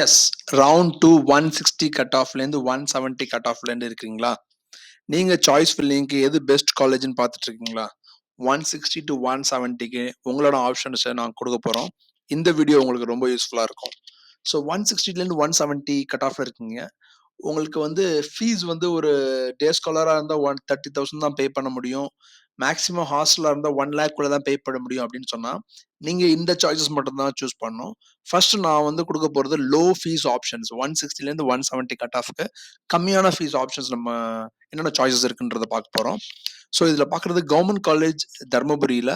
S. Round 2 160 cut ஆஃப்லேருந்து 170 cut ஆஃப்லேருந்து இருக்கீங்களா? நீங்க choice ஃபில்லிங்க்கு எது பெஸ்ட் காலேஜ்னு பார்த்துட்டு இருக்கீங்களா? 160 to 170க்கு உங்களோட ஆப்ஷன்ஸை நான் கொடுக்க போகிறோம். இந்த வீடியோ உங்களுக்கு ரொம்ப யூஸ்ஃபுல்லாக இருக்கும். ஸோ 160லேருந்து 170 கட் ஆஃப்ல இருக்கீங்க. உங்களுக்கு வந்து ஃபீஸ் வந்து ஒரு டே ஸ்காலராக இருந்தால் 30,000 தான் பே பண்ண முடியும். மேக்ஸிமம் ஹாஸ்டலாக இருந்தால் 1 lakh குள்ள தான் பே பண்ண முடியும் அப்படின்னு சொன்னால் நீங்கள் இந்த சாய்ஸஸ் மட்டும் தான் சூஸ் பண்ணணும். ஃபர்ஸ்ட் நான் வந்து கொடுக்க போகிறது லோ ஃபீஸ் ஆப்ஷன்ஸ். 160லேருந்து 170 கட் ஆஃப்க்கு கம்மியான ஃபீஸ் ஆப்ஷன்ஸ் நம்ம என்னென்ன சாய்ஸஸ் இருக்குன்றதை பார்க்க போகிறோம். ஸோ இதில் பார்க்குறது கவர்மெண்ட் காலேஜ் தர்மபுரியில்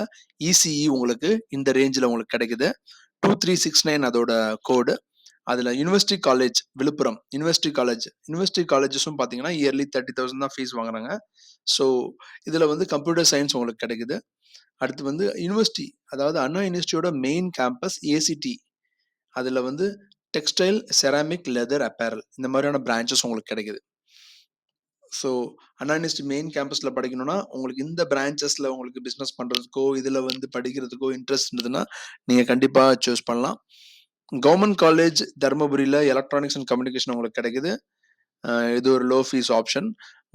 இசிஇ உங்களுக்கு இந்த ரேஞ்சில் உங்களுக்கு கிடைக்குது. 2369 அதோட கோடு. அதில் யூனிவர்சிட்டி காலேஜ் விழுப்புரம், யூனிவர்சிட்டி காலேஜஸும் பார்த்தீங்கன்னா இயர்லி 30,000 தான் ஃபீஸ் வாங்குறாங்க. ஸோ இதில் வந்து கம்ப்யூட்டர் சயின்ஸ் உங்களுக்கு கிடைக்குது. அடுத்து வந்து யூனிவர்சிட்டி, அதாவது அண்ணா யூனிவர்சிட்டியோட மெயின் கேம்பஸ் ஏசிடி, அதில் வந்து டெக்ஸ்டைல், செராமிக், லெதர், அப்பேரல் இந்த மாதிரியான பிரான்ச்சஸ் உங்களுக்கு கிடைக்குது. ஸோ அண்ணா யூனிவர்சிட்டி மெயின் கேம்பஸில் படிக்கணும்னா உங்களுக்கு இந்த பிரான்ச்சஸில் உங்களுக்கு பிஸ்னஸ் பண்ணுறதுக்கோ இதில் வந்து படிக்கிறதுக்கோ இன்ட்ரெஸ்ட் இருந்ததுன்னா நீங்கள் கண்டிப்பாக சூஸ் பண்ணலாம். கவர்மெண்ட் காலேஜ் தர்மபுரியில் எலக்ட்ரானிக்ஸ் அண்ட் கம்யூனிகேஷன் உங்களுக்கு கிடைக்குது. இது ஒரு low fee option.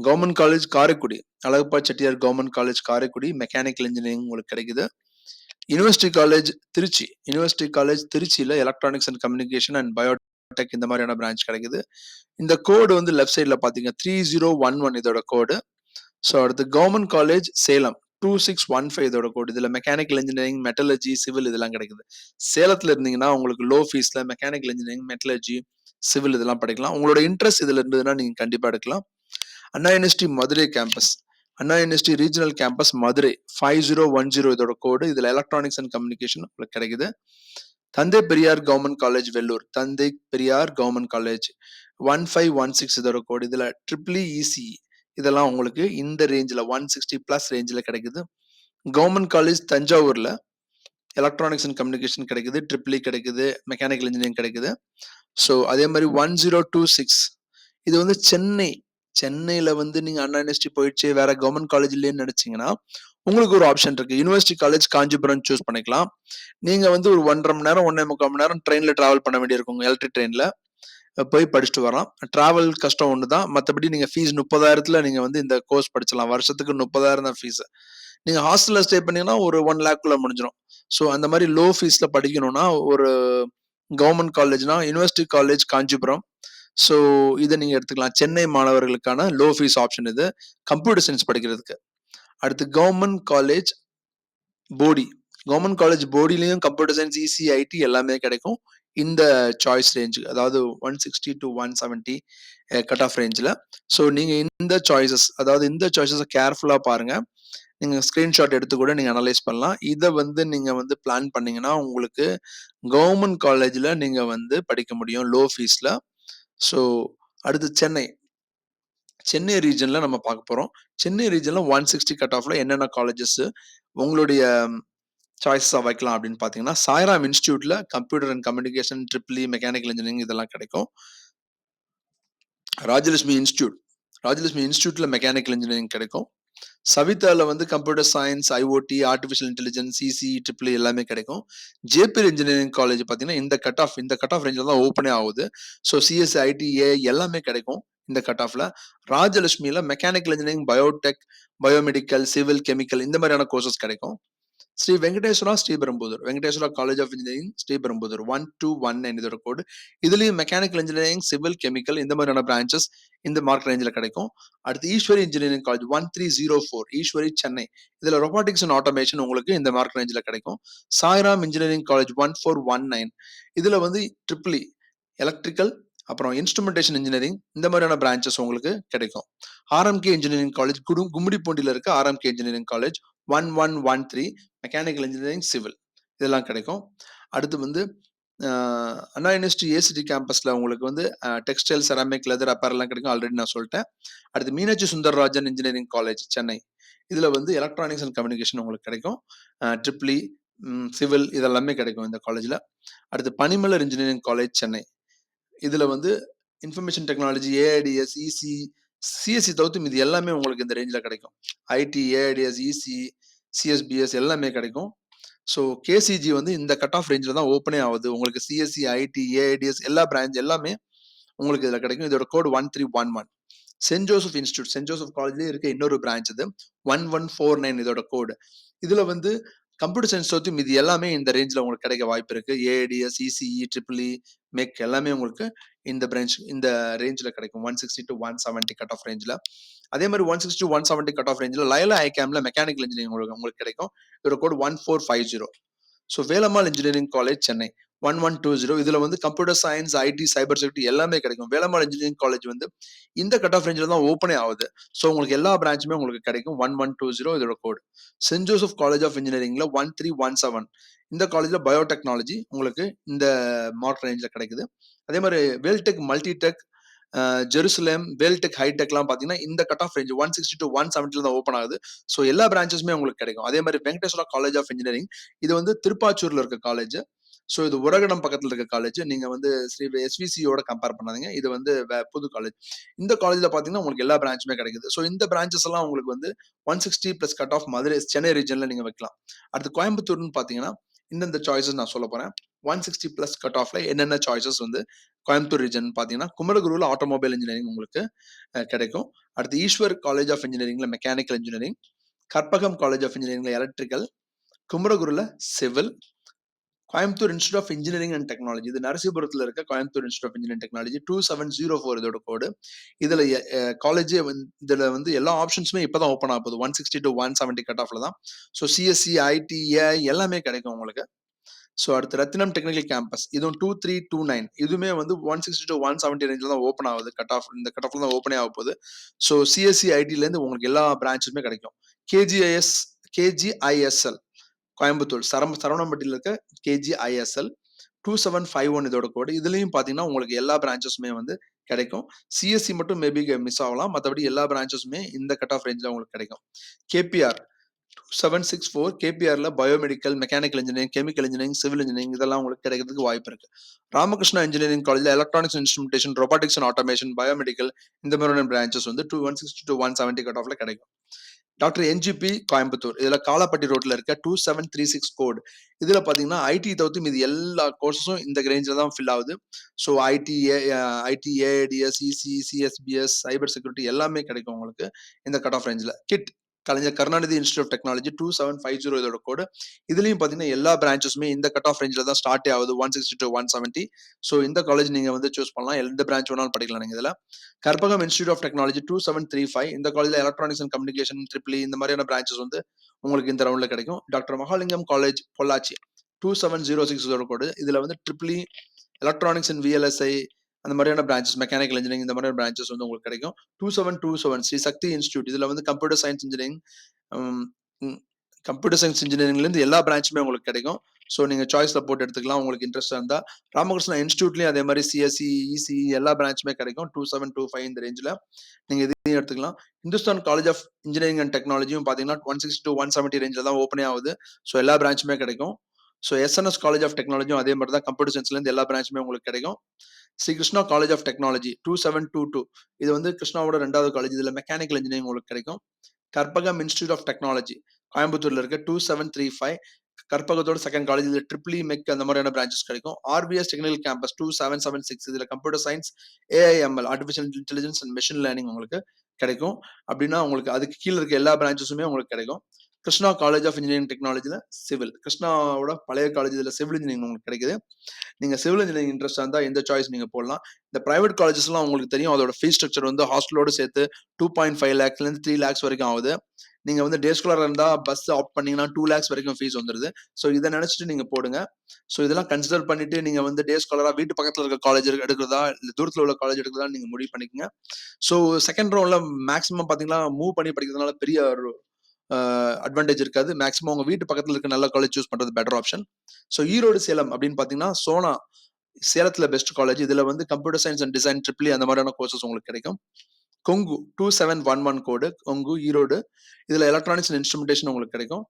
Government college Karaikudi, Alagappa Chettiar government college Karaikudi mechanical engineering உங்களுக்கு கிடைக்குது. யூனிவர்சிட்டி காலேஜ் திருச்சியில் electronics and communication and Biotech இந்த மாதிரியான பிரான்ச் கிடைக்குது. இந்த கோடு வந்து லெஃப்ட் சைடில் பார்த்தீங்க 3011 இதோட கோடு. ஸோ அடுத்து கவர்மெண்ட் காலேஜ் சேலம் 2615 இதோட கோடு. இதில் மெக்கானிக்கல் இன்ஜினியரிங், மெட்டலர்ஜி, சிவில் இதெல்லாம் கிடைக்குது. சேலத்தில் இருந்தீங்கன்னா உங்களுக்கு லோ ஃபீஸில் மெக்கானிக்கல் இன்ஜினியரிங், மெட்டலர்ஜி, சிவில் இதெல்லாம் படிக்கலாம். உங்களோட இன்ட்ரெஸ்ட் இதில் இருந்ததுன்னா நீங்கள் கண்டிப்பாக எடுக்கலாம். Anna university Madurai campus, Anna university regional campus Madurai 5010 இதோட கோடு. இதில் எலக்ட்ரானிக்ஸ் அண்ட் கம்யூனிகேஷன் உங்களுக்கு கிடைக்குது. தந்தை பெரியார் கவர்மெண்ட் காலேஜ் வெள்ளூர், தந்தை பெரியார் கவர்மெண்ட் காலேஜ் 1516 இதோட கோடு. இதில் EEE இதெல்லாம் உங்களுக்கு இந்த ரேஞ்சில் 160+ ரேஞ்சில் கிடைக்குது. கவர்மெண்ட் காலேஜ் தஞ்சாவூரில் எலக்ட்ரானிக்ஸ் அண்ட் கம்யூனிகேஷன் கிடைக்குது, EEE கிடைக்குது, மெக்கானிக்கல் இன்ஜினியரிங் கிடைக்குது. ஸோ அதே மாதிரி 1026 இது வந்து சென்னையில் வந்து நீங்கள் அண்ணா யூனிவர்சிட்டி போயிடுச்சு வேற கவர்மெண்ட் காலேஜ் இல்லைன்னு நினைச்சீங்கன்னா உங்களுக்கு ஒரு ஆப்ஷன் இருக்கு. யூனிவர்சிட்டி காலேஜ் காஞ்சிபுரம் சூஸ் பண்ணிக்கலாம். நீங்க வந்து ஒரு 1.5 மணி நேரம் 1.25 மணி நேரம் ட்ரெயின்ல டிராவல் பண்ண வேண்டியிருக்கும். எலக்ட்ரிக் ட்ரெயின்ல போய் படிச்சுட்டு வரலாம். டிராவல் கஷ்டம் ஒன்று தான். மற்றபடி நீங்க ஃபீஸ் 30,000 நீங்க வந்து இந்த கோர்ஸ் படிச்சலாம். வருஷத்துக்கு 30,000 தான் ஃபீஸ். நீங்க ஹாஸ்டல்ல ஸ்டே பண்ணீங்கன்னா ஒரு 1 lakh குள்ள முடிஞ்சிடும். ஸோ அந்த மாதிரி லோ ஃபீஸ்ல படிக்கணும்னா ஒரு கவர்மெண்ட் காலேஜ்னா யூனிவர்சிட்டி காலேஜ் காஞ்சிபுரம். ஸோ இதை நீங்க எடுத்துக்கலாம். சென்னை மாணவர்களுக்கான லோ ஃபீஸ் ஆப்ஷன் இது, கம்ப்யூட்டர் சயின்ஸ் படிக்கிறதுக்கு. அடுத்து government college Bodi, government college போடிலையும் கம்ப்யூட்டர் சயின்ஸ், இசி, ஐடி எல்லாமே கிடைக்கும் இந்த சாய்ஸ் ரேஞ்சு, அதாவது 160 to 170 கட் ஆஃப் ரேஞ்சில். ஸோ நீங்கள் இந்த சாய்ஸஸை கேர்ஃபுல்லாக பாருங்க. நீங்கள் ஸ்க்ரீன்ஷாட் எடுத்து கூட நீங்கள் அனலைஸ் பண்ணலாம். இதை வந்து நீங்கள் வந்து பிளான் பண்ணீங்கன்னா உங்களுக்கு கவர்மெண்ட் காலேஜில் நீங்கள் வந்து படிக்க முடியும் லோ ஃபீஸில். ஸோ அடுத்து சென்னை ரீஜனில் நம்ம பார்க்க போகிறோம். சென்னை ரீஜனில் 160 கட் ஆஃபில் என்னென்ன காலேஜஸ் உங்களுடைய சாய்ஸாக வைக்கலாம் அப்படின்னு பார்த்தீங்கன்னா, சாய்ராம் இன்ஸ்டியூட்டில் computer and communication, EEE, mechanical engineering இதெல்லாம் கிடைக்கும். ராஜலட்சுமி இன்ஸ்டியூட்டில் மெக்கானிக்கல் இன்ஜினியரிங் கிடைக்கும். சவிதாவில் வந்து computer science, IOT, artificial intelligence, CC, EEE எல்லாமே கிடைக்கும். ஜேபி இன்ஜினியரிங் காலேஜ் பார்த்தீங்கன்னா இந்த கட் ஆஃப் ரேஞ்சில் தான் ஓப்பனே ஆகுது. ஸோ சிஎஸ், ஐடி, ஏஐ எல்லாமே கிடைக்கும் இந்த கட் ஆஃப்ல. ராஜலட்சுமியில் mechanical engineering, biotech, biomedical, civil, chemical இந்த மாதிரியான கோர்சஸ் கிடைக்கும். Sri Venkateswara college of engineering Sriperumbudur 1219 இதோட கோடு. இதுலயும் மெக்கானிக்கல் இன்ஜினியரிங், சிவில், கெமிக்கல் இந்த மாதிரியான பிரான்ச்சஸ் இந்த மார்க் ரேஞ்சில் கிடைக்கும். அடுத்து ஈஸ்வரி இன்ஜினியரிங் காலேஜ் 1304 ஈஸ்வரி சென்னை, இதுல ரொபாட்டிக்ஸ் அண்ட் ஆட்டோமேஷன் உங்களுக்கு இந்த மார்க் ரேஞ்சில் கிடைக்கும். சாய்ராம் இன்ஜினியரிங் காலேஜ் 1419 இதுல வந்து EEE, எலக்ட்ரிக்கல், அப்புறம் இன்ஸ்ட்ருமெண்டேஷன் இன்ஜினியரிங் இந்த மாதிரியான பிரான்ச்சஸ் உங்களுக்கு கிடைக்கும். ஆர்எம்கே இன்ஜினியரிங் காலேஜ் கும்மிடிப்பூண்டியில் இருக்க RMK engineering college 1113 mechanical engineering, civil இதெல்லாம் கிடைக்கும். அடுத்து வந்து அண்ணா யூனிவர்சிட்டி ஏசிடி கேம்பஸ்ல உங்களுக்கு வந்து டெக்ஸ்டைல், செராமிக், லெதர், அப்பேரல்லாம் கிடைக்கும். ஆல்ரெடி நான் சொல்லிட்டேன். அடுத்து மீனாட்சி சுந்தரராஜன் இன்ஜினியரிங் காலேஜ் சென்னை, இதுல வந்து எலக்ட்ரானிக்ஸ் அண்ட் கம்யூனிகேஷன் உங்களுக்கு கிடைக்கும். EEE, சிவில் இதெல்லாமே கிடைக்கும் இந்த காலேஜ்ல. அடுத்து பனிமலர் இன்ஜினியரிங் காலேஜ் சென்னை, இதுல வந்து information technology, AIDS, EC, CSC தவிர்த்து இது எல்லாமே உங்களுக்கு இந்த ரேஞ்சில் கிடைக்கும். ஐடி, ஏஐடிஎஸ், இசி, சிஎஸ்பிஎஸ் எல்லாமே கிடைக்கும். ஸோ கேசிஜி வந்து இந்த கட் ஆஃப் ரேஞ்சில் தான் ஓப்பனே ஆகுது. உங்களுக்கு சிஎஸ்சி, ஐடி, ஏஐடிஎஸ் எல்லா பிரான்ச் எல்லாமே உங்களுக்கு இதில் கிடைக்கும். இதோட code 1311. Saint Joseph institute, saint Joseph காலேஜ்லேயே இருக்க இன்னொரு பிரான்ச் இது 1149 இதோட கோடு. இதில் வந்து கம்ப்யூட்டர் சயின்ஸ் தவிர்த்து மீதி எல்லாமே இந்த ரேஞ்சில் உங்களுக்கு கிடைக்க வாய்ப்பு இருக்கு. ஏஐடிஎஸ், இசிஇ, ட்ரிபிள்இ, மெக் எல்லாமே உங்களுக்கு இந்த பிரான்ச் இந்த ரேஞ்சில் கிடைக்கும். 160 to 170 கட் ஆஃப் ரேஞ்சில். அதே மாதிரி 160 to 170 கட் ஆஃப் ரேஞ்சில் லயலா ஐகேம்ல மெக்கானிக்கல் இன்ஜினியரிங் உங்களுக்கு கிடைக்கும். இதோட code 1450. So Velammal engineering college Chennai 1120. இதுல வந்து computer science, IT, cyber security எல்லாமே கிடைக்கும். வேலம்மாள் இன்ஜினியரிங் காலேஜ் வந்து இந்த கட் ஆஃப் ரேஞ்சில் தான் ஓப்பனே ஆகுது. ஸோ உங்களுக்கு எல்லா பிரான்ச்சுமே உங்களுக்கு கிடைக்கும். 1120 இதோட code. Saint Joseph college of இன்ஜினியரிங்ல 1317. இந்த காலேஜ்ல பயோடெக்னாலஜி உங்களுக்கு இந்த மார்க் ரேஞ்சில் கிடைக்குது. அதே மாதிரி வேல்டெக், மல்டிடெக், ஜெருசலேம், வேல்டெக், ஹைடெக்லாம் பார்த்தீங்கன்னா இந்த கட் ஆஃப் ரேஞ்ச் 160 to 170 தான் ஓப்பன் ஆகுது. ஸோ எல்லா பிரான்ச்சஸுமே உங்களுக்கு கிடைக்கும். அதே மாதிரி வெங்கடேஸ்வரா காலேஜ் ஆஃப் இன்ஜினியரிங் இது வந்து திருப்பாச்சூர்ல இருக்க காலேஜ். ஸோ இது உரகடம் பக்கத்துல இருக்க காலேஜ். நீங்க வந்து ஸ்ரீ எஸ்விசியோட கம்பேர் பண்ணாதீங்க. இது வந்து புது காலேஜ். இந்த காலேஜ்ல பாத்தீங்கன்னா உங்களுக்கு எல்லா பிரான்ச்சுமே கிடைக்குது. ஸோ இந்த பிரான்ச்சஸ் எல்லாம் உங்களுக்கு வந்து 160 plus cut off Madurai, Chennai ரீஜன்ல நீங்க வைக்கலாம். அடுத்து கோயம்புத்தூர்னு பாத்தீங்கன்னா இந்தந்த சாய்ஸஸ் நான் சொல்ல போறேன். 160 பிளஸ் கட் ஆஃப்ல என்னென்ன சாய்ஸஸ் வந்து கோயம்புத்தூர் ரீஜன் பாத்தீங்கன்னா குமரகுருல ஆட்டோமொபைல் இன்ஜினியரிங் உங்களுக்கு கிடைக்கும். அடுத்து ஈஸ்வர் காலேஜ் ஆஃப் இன்ஜினியரிங்ல mechanical engineering, Karpagam college of இன்ஜினியரிங்ல எலக்ட்ரிக்கல், குமரகுருல civil, Coimbatore institute of engineering and technology இது நரசிபுரத்துல இருக்க Coimbatore institute of engineering technology 2704 இதோட கோடு. இதுல காலேஜே இதுல வந்து எல்லா ஆப்ஷன்ஸுமே இப்பதான் ஓப்பன் ஆக போகுது. 160 to 170 கட் ஆஃப்ல தான். ஸோ சிஎஸ்சி, ஐடி, ஏஐ எல்லாமே கிடைக்கும் உங்களுக்கு. ஸோ அடுத்து ரத்தினம் டெக்னிக்கல் கேம்பஸ் இதுவும் 2329 இதுவுமே வந்து 160 to 170 ரேஞ்சில் தான் ஓப்பன் ஆகுது. கட் ஆஃப் இந்த கட் ஆஃப்ல தான் ஓப்பனே ஆக போகுது. ஸோ சிஎஸ்சி, ஐடிலேருந்து உங்களுக்கு எல்லா பிரான்ச்சுமே கிடைக்கும். கேஜிஐஎஸ்எல் கோயம்புத்தூர் சரவணம்பட்டியில் இருக்க கேஜிஐஎஸ்எல் 2751 இதோட கோடு. இதுலயும் பாத்தீங்கன்னா உங்களுக்கு எல்லா பிரான்ச்சஸுமே வந்து கிடைக்கும். சிஎஸ்சி மட்டும் மேபி மிஸ் ஆகலாம். மற்றபடி எல்லா பிரான்ச்சஸுமே இந்த கட் ஆஃப் ரேஞ்சில் உங்களுக்கு கிடைக்கும். கேபிஆர் 2764 கேபிஆர்ல biomedical, mechanical engineering, chemical engineering, civil engineering இதெல்லாம் உங்களுக்கு கிடைக்கிறதுக்கு வாய்ப்பு இருக்கு. ராமகிருஷ்ணா இன்ஜினியரிங் காலேஜ்ல electronics instrumentation, robotics and automation, biomedical இந்த மாதிரியான பிரான்ச்சஸ் வந்து 160 to 170 கட் ஆஃப்ல கிடைக்கும். டாக்டர் என்ஜிபி கோயம்புத்தூர் இதுல காலாப்பட்டி ரோட்ல இருக்க 2736 கோட். இதுல பாத்தீங்கன்னா ஐடி தவிர்த்து மீது எல்லா கோர்சஸும் இந்த ரேஞ்சில் தான் ஃபில் ஆகுது. So IT, AIDS, EC, CSBS, cyber security எல்லாமே கிடைக்கும் உங்களுக்கு இந்த கட் ஆஃப் ரேஞ்சில். KIT Kalaignar Karunanidhi institute of technology 2750 இதோட கோடு. இதுலயும் பாத்தீங்கன்னா எல்லா பிரான்ச்சஸுமே இந்த கட் ஆஃப் ரேஞ்சில் தான் ஸ்டார்ட் ஆகுது 160 to 170. ஸோ இந்த காலேஜ் நீங்க வந்து சூஸ் பண்ணலாம். எந்த பிரான்ச் வேணாலும் படிக்கலாம் நீங்க இதுல. கற்பகம் இன்ஸ்டியூட் ஆஃப் டெக்னாலஜி 2735 இந்த காலேஜ்ல எலக்ட்ரானிக்ஸ் அண்ட் கம்யூனிகேஷன், ட்ரிபிள் இந்த மாதிரியான பிரான்ச்சஸ் வந்து உங்களுக்கு இந்த ரவுண்ட்ல கிடைக்கும். டாக்டர் மகாலிங்கம் காலேஜ் பொள்ளாச்சி 2706 இதோட கோடு. இதுல வந்து ட்ரிபிள் எலக்ட்ரானிக்ஸ் அண்ட் விஎல்எஸ்ஐ அந்த மாதிரியான பிரான்ச்சஸ், மெக்கானிக்கல் இன்ஜினியரிங் இந்த மாதிரியான பிரான்ச்சஸ் வந்து உங்களுக்கு கிடைக்கும். 2727 ஸ்ரீ சக்தி இன்ஸ்டியூட் இதுல வந்து computer science engineering, computer science இன்ஜினியரிங்ல இருந்து எல்லா பிரான்ச்சுமே உங்களுக்கு கிடைக்கும். ஸோ நீங்க சாய்ஸ்ல போட்டு எடுத்துக்கலாம் உங்களுக்கு இன்ட்ரெஸ்டா இருந்தா. ராமகிருஷ்ணா இன்ஸ்டியூட்லயும் அதே மாதிரி சிஎஸ்சி, இசி எல்லா பிரான்ச்சுமே கிடைக்கும். 2725 இந்த ரேஞ்சில் நீங்க இதையும் எடுத்துக்கலாம். Hindustan college of engineering and டெக்னாலஜியும் பாத்தீங்கன்னா 160 to 170 ரேஞ்சில் தான் ஓப்பனே ஆகுது. ஸோ எல்லா பிரான்ச்சுமே கிடைக்கும். ஸோ எஸ்என்எஸ் காலேஜ் ஆஃப் டெக்னாலஜியும் அதே மாதிரி தான் கம்ப்யூட்டர் சயின்ஸ்ல இருந்து எல்லா பிரான்ச்சுமே உங்களுக்கு கிடைக்கும். Shri Krishna college of technology 2722 இது வந்து கிருஷ்ணாவோட 2வது காலேஜ். இதுல மெக்கானிக்கல் இன்ஜினியரிங் உங்களுக்கு கிடைக்கும். கற்பகம் இன்ஸ்டியூட் ஆஃப் டெக்னாலஜி கோயம்புத்தூர்ல இருக்க 2735 கற்பகத்தோட செகண்ட் காலேஜ். இதுல ட்ரிபிள் மெக் அந்த மாதிரியான பிரான்ச்சஸ் கிடைக்கும். ஆர்பிஎஸ் டெக்னிக்கல் கேம்பஸ் 2776 இதுல computer science, AIML artificial intelligence and machine learning உங்களுக்கு கிடைக்கும். அப்படின்னா உங்களுக்கு அதுக்கு கீழே இருக்க எல்லா பிரான்ச்சஸுமே உங்களுக்கு கிடைக்கும். கிருஷ்ணா காலேஜ் ஆஃப் இன்ஜினியரிங் டெக்னாலஜில சிவில் கிருஷ்ணாவோட பழைய காலேஜ் இதுல சிவில் இன்ஜினியரிங் உங்களுக்கு கிடைக்குது. நீங்க சிவில் இன்ஜினியரிங் இன்ட்ரெஸ்ட் இருந்தா இந்த சாய்ஸ் நீங்க போடலாம். இந்த பிரைவேட் காலேஜஸ் எல்லாம் உங்களுக்கு தெரியும் அதோட ஃபீஸ் ஸ்ட்ரக்சர் வந்து ஹாஸ்டலோடு சேர்த்து 2.5 lakhsல இருந்து 3 lakhs வரைக்கும் ஆகுது. நீங்க வந்து டே ஸ்காலரா இருந்தா பஸ் ஆப்ட் பண்ணீங்கன்னா 2 lakhs வரைக்கும் ஃபீஸ் வந்துருது. ஸோ இதை நினைச்சிட்டு நீங்க போடுங்க. ஸோ இதெல்லாம் கன்சிடர் பண்ணிட்டு நீங்க வந்து டே ஸ்காலரா வீட்டு பக்கத்துல இருக்க காலேஜ் எடுக்கிறதா இல்ல தூரத்துல உள்ள காலேஜ் எடுக்கிறதா நீங்க முடிவு பண்ணிக்கங்க. ஸோ செகண்ட் ரவுண்ட்ல மேக்ஸிமம் பாத்தீங்கன்னா மூவ் பண்ணி படிக்கிறதுனால பெரிய அட்வான்டேஜ் இருக்காது. மேக்ஸிமம் உங்க வீட்டு பக்கத்துல இருக்க நல்ல காலேஜ் சூஸ் பண்றது better option. So Erode Salem அப்படின்னு பாத்தீங்கன்னா சோனா சேலத்துல பெஸ்ட் காலேஜ். இதுல வந்து computer science and design, triple அந்த மாதிரியான கோர்சஸ் உங்களுக்கு கிடைக்கும். கொங்கு 2711 கோடு கொங்கு ஈரோடு. இதுல எலக்ட்ரானிக்ஸ் அண்ட் இன்ஸ்ட்ருமெண்டேஷன் உங்களுக்கு கிடைக்கும்.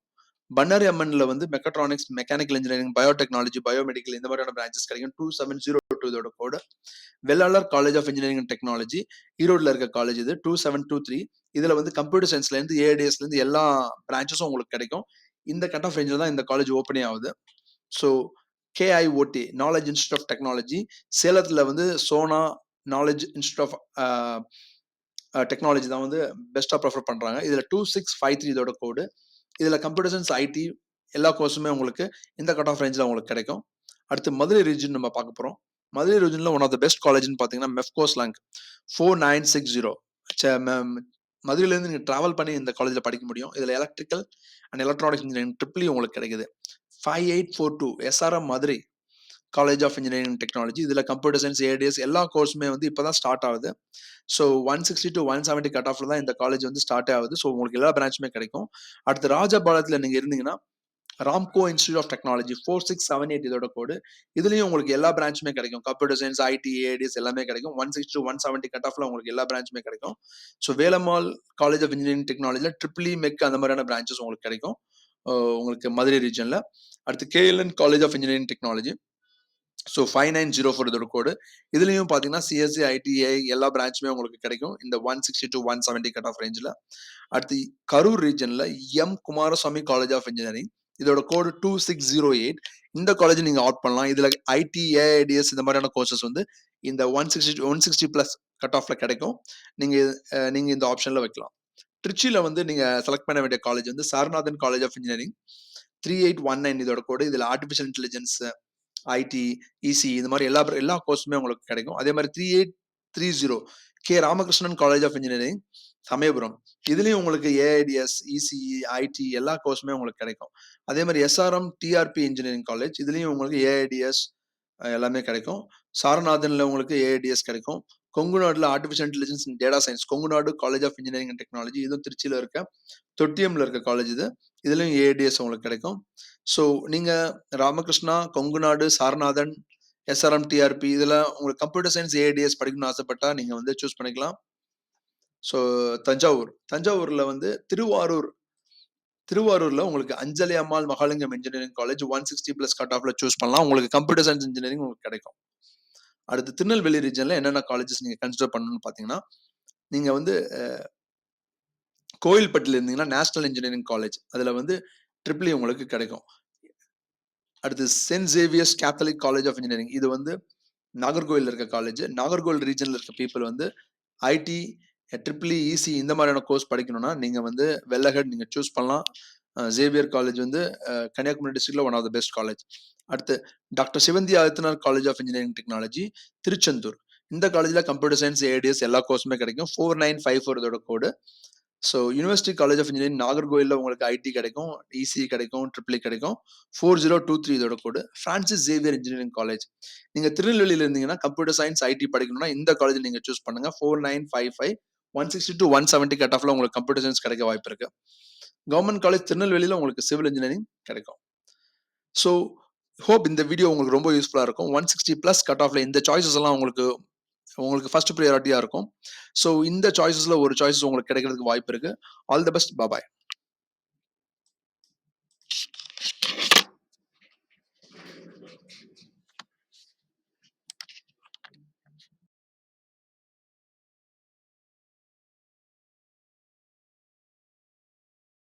பன்னாரி அம்மன்ல வந்து mechatronics, mechanical engineering, biotechnology, biomedical இந்த மாதிரியான பிரான்ச்சஸ் கிடைக்கும். 2702 இதோட code. Vellalar college of engineering and technology ஈரோடுல இருக்க காலேஜ் இது 2723 இதுல வந்து கம்ப்யூட்டர் சயின்ஸ்ல இருந்து ஏஐடிஎஸ்ல இருந்து எல்லா பிரான்ச்சஸும் உங்களுக்கு கிடைக்கும். இந்த கட் ஆஃப் ரேஞ்சில் தான் இந்த காலேஜ் ஓப்பனே ஆகுது. So KIOT knowledge institute of technology சேலத்தில் வந்து Sona knowledge institute of technology தான் வந்து பெஸ்ட்டாக ப்ரிஃபர் பண்ணுறாங்க. இதில் 2653 இதோட கோடு. இதில் கம்ப்யூட்டர் சயின்ஸ், ஐடி எல்லா கோர்ஸுமே உங்களுக்கு இந்த கட் ஆஃப் ரேஞ்சில் உங்களுக்கு கிடைக்கும். அடுத்து மதுரை ரீஜன் நம்ம பார்க்க போகிறோம். மதுரை ரீஜனில் ஒன் ஆஃப் த பெஸ்ட் காலேஜ்னு பார்த்தீங்கன்னா மெஃப்கோஸ் லேங்க் 4960. மதுரையிலேருந்து நீங்கள் ட்ராவல் பண்ணி இந்த காலேஜில் படிக்க முடியும். இதில் electrical and electronics engineering triple உங்களுக்கு கிடைக்குது. 5842 SRM Madurai college of engineering technology. இதில் கம்ப்யூட்டர் சயின்ஸ், ஏடிஎஸ் எல்லா கோர்ஸுமே வந்து இப்போ தான் ஸ்டார்ட் ஆகுது. ஸோ 160 to 170 கட் ஆஃப்ல தான் இந்த காலேஜ் வந்து ஸ்டார்ட் ஆகுது. ஸோ உங்களுக்கு எல்லா பிரான்ச்சுமே கிடைக்கும். அடுத்து ராஜபாளையத்தில் நீங்கள் இருந்தீங்கன்னா ராம்கோ இன்ஸ்டியூட் ஆஃப் டெக்னாலஜி 4678 இதோட கோடு. இதுலயும் உங்களுக்கு எல்லா பிரான்ச்சுமே கிடைக்கும். கம்ப்யூட்டர் சயின்ஸ், ஐடி, ஏடிஎஸ் எல்லாமே கிடைக்கும். 160 to 170 கட் ஆஃப்ல உங்களுக்கு எல்லா பிரான்ச்சுமே கிடைக்கும். So Velammal college of engineering டெக்னாலஜியில் ட்ரிபிள் மெக் அந்த மாதிரியான பிரான்ச்சஸ் உங்களுக்கு கிடைக்கும் உங்களுக்கு மதுரை ரீஜன்ல. அடுத்து KLN college of engineering technology. So 5904 இதோட கோடு. இதுலயும் பார்த்தீங்கன்னா சிஎஸ்சி, ஐடிஐ எல்லா பிரான்ச்சுமே உங்களுக்கு கிடைக்கும் இந்த 160 to 170 கட் ஆஃப் ரேஞ்சில். அடுத்து கரூர் ரீஜன்ல M Kumarasamy college of engineering இதோட கோடு 2608. இந்த காலேஜ் நீங்க ஆட் பண்ணலாம். இதுல ஐடி, ஏஐடிஎஸ் இந்த மாதிரியான கோர்சஸ் வந்து இந்த 160 பிளஸ் கட் ஆஃப்ல கிடைக்கும். நீங்க இந்த ஆப்ஷன்ல வைக்கலாம். திருச்சியில வந்து நீங்க செலக்ட் பண்ண வேண்டிய காலேஜ் வந்து சாரநாதன் காலேஜ் ஆஃப் இன்ஜினியரிங் 3819 இதோட கோடு. இதுல ஆர்டிஃபிஷியல் இன்டெலிஜென்ஸ், ஐடி, இசி இந்த மாதிரி எல்லா கோர்ஸுமே உங்களுக்கு கிடைக்கும். அதே மாதிரி 3830 K Ramakrishnan college of engineering Samayapuram. இதுலயும் உங்களுக்கு ஏஐடிஎஸ், இசிஇ, ஐடி எல்லா கோர்ஸுமே உங்களுக்கு கிடைக்கும். அதே மாதிரி எஸ்ஆர்எம் டிஆர்பி இன்ஜினியரிங் காலேஜ். இதுலயும் உங்களுக்கு ஏஐடிஎஸ் எல்லாமே கிடைக்கும். சாரநாதன்ல உங்களுக்கு ஏஐடிஎஸ் கிடைக்கும். கொங்குநாடுல artificial intelligence and data science Kongunadu college of engineering and technology. இதுவும் திருச்சியில இருக்க தொட்டியம்ல இருக்க காலேஜ் இது. இதுலயும் ஏஐடிஎஸ் உங்களுக்கு கிடைக்கும். ஸோ நீங்க ராமகிருஷ்ணா, கொங்குநாடு, சாரநாதன், எஸ்ஆர்எம் டிஆர்பி இதுல உங்களுக்கு கம்ப்யூட்டர் சயின்ஸ், ஏஐடிஎஸ் படிக்கணும்னு ஆசைப்பட்டா நீங்க வந்து சூஸ் பண்ணிக்கலாம். ஸோ தஞ்சாவூர்ல வந்து திருவாரூர்ல உங்களுக்கு Anjali Ammal Mahalingam engineering college 160 plus cut ஆஃப்ல சூஸ் பண்ணலாம். உங்களுக்கு கம்ப்யூட்டர் சயின்ஸ் இன்ஜினியரிங் உங்களுக்கு கிடைக்கும். அடுத்து திருநெல்வேலி ரீஜன்ல என்னென்ன காலேஜஸ் நீங்க கன்சிடர் பண்ணணும்னு பாத்தீங்கன்னா, நீங்க வந்து கோயில்பட்டில இருந்தீங்கன்னா நேஷனல் இன்ஜினியரிங் காலேஜ் அதுல வந்து ட்ரிபிள் உங்களுக்கு கிடைக்கும். அடுத்து saint Xavier's Catholic college of engineering. இது வந்து நாகர்கோவில் இருக்க காலேஜ். நாகர்கோவில் ரீஜன்ல இருக்க பீப்புள் வந்து ஐடி, ட்ரிபிள் இசி இந்த மாதிரியான கோர்ஸ் படிக்கணும்னா நீங்க வந்து வெள்ளஹெட் நீங்க சூஸ் பண்ணலாம். சேவியர் காலேஜ் வந்து கன்னியாகுமரி டிஸ்ட்ரிக்ட்ல one of the best college. அடுத்து doctor Sivanthi Adithanar college of engineering technology Tiruchendur. இந்த காலேஜ்ல கம்ப்யூட்டர் சயின்ஸ், ஏடிஎஸ் எல்லா கோர்ஸுமே கிடைக்கும். 4954 இதோட code. So university college of engineering நாகர்கோயிலில் உங்களுக்கு ஐடி கிடைக்கும், இசி கிடைக்கும், ட்ரிபிள் கிடைக்கும். 4023 இதோட code. Francis Xavier engineering college. நீங்க திருநெல்வேலியில இருந்தீங்கன்னா கம்ப்யூட்டர் சயின்ஸ், ஐடி படிக்கணும்னா இந்த காலேஜ் நீங்க சூஸ் பண்ணுங்க. 4955 160 to 170 கட் ஆஃப்ல உங்களுக்கு கம்ப்யூட்டர் சயின்ஸ் கிடைக்க வாய்ப்பு இருக்கு. கவர்மெண்ட் காலேஜ் திருநெல்வேலியில உங்களுக்கு சிவில் இன்ஜினியரிங் கிடைக்கும். ஸோ ஹோப் இந்த வீடியோ உங்களுக்கு ரொம்ப யூஸ்ஃபுல்லா இருக்கும். 160 பிளஸ் கட் ஆஃப்ல இந்த சாய்ஸஸ் எல்லாம் உங்களுக்கு ஃபர்ஸ்ட் ப்ரையாரிட்டியா இருக்கும். ஸோ இந்த சாய்ஸஸ்ல ஒரு சாய்ஸஸ் உங்களுக்கு கிடைக்கிறதுக்கு வாய்ப்பு இருக்கு. All the best. பாய்.